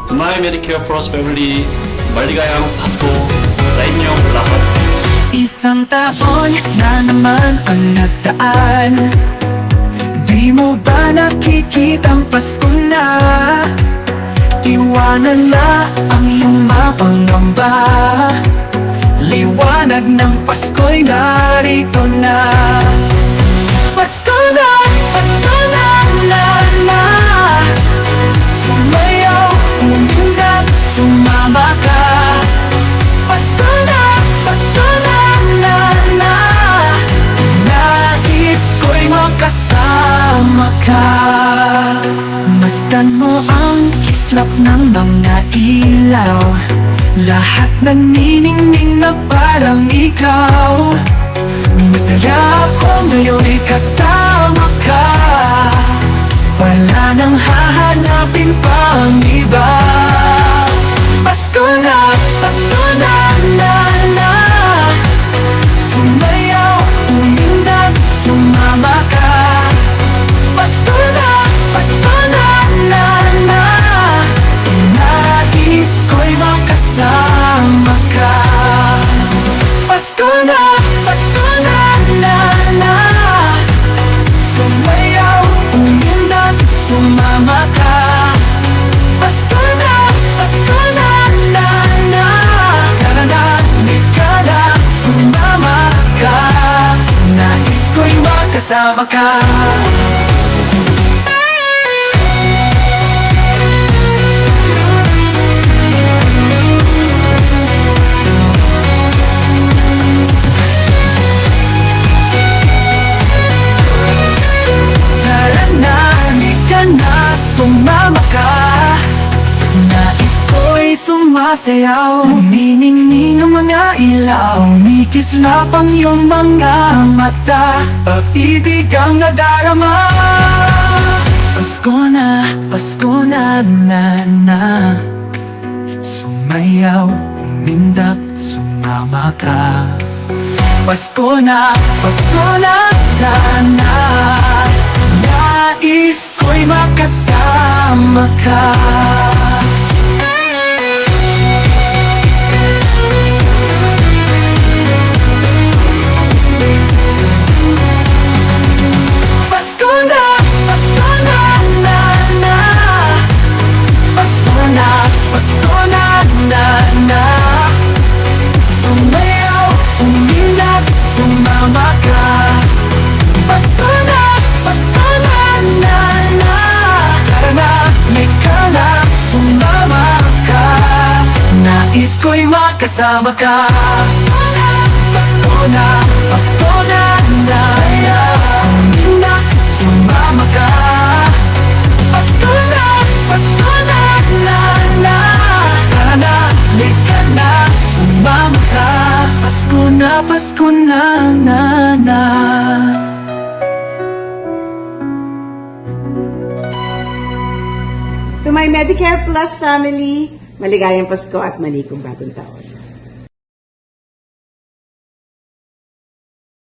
To my Medicare Plus family, maligayang Pasko sa inyong lahat. Isang taon na naman ang nagdaan. Di mo ba nakikita ang Pasko na? Iwanan na ang iyong mapangamba. Liwanag ng Pasko'y narito na. Pasko na, Pasko na, na, na. Sumayaw, umundag, sumama ka. Pasko na, Pasko na, na, na. Nais ko'y makasama ka. Masdan mo ang kislap ng mga ilaw. Lahat naniningning na parang ikaw. Masaya ako ngayon'y kasama ka. Wala nang hahanapin pang iba. Pasko na, Pasko na, na, na. Sumayaw, umindag, sumama ka. Pasko na, Pasko na, na, na. Nais ko'y makasama ka. Pasko na, Pasko na, na, na. Sumayaw, umindag, sumama ka. Pasko na, Pasko na, na, na. Tara na, halika na, sumama ka. Nais ko'y makasama ka. Sumama ka. Nais ko'y sumasayaw. Naniningning ang mga ilaw. Mikislap ang iyong mga mata. Pag-ibig ang nadarama. Pasko na, Pasko na, na, na. Sumayaw, umindak, sumama ka. Pasko na, Pasko na, na, na. Nais ko'y makasama ka. Pasko na, Pasko na, na, na. Pasko na, Pasko na, na, na. Sumayaw, umindag, sumama ka. Pasko na, Pasko na, na, na. Tara na, halika na, sumama ka. Nais ko'y makasama ka. Pasko na, Pasko na, na, na. Umindag, sumama ka. Pasko na, Pasko na, na, na. Tara na, halika na, sumama ka. Pasko na, Pasko na, na, na. To my Medicare Plus family, maligayang Pasko at maligong bagong taon.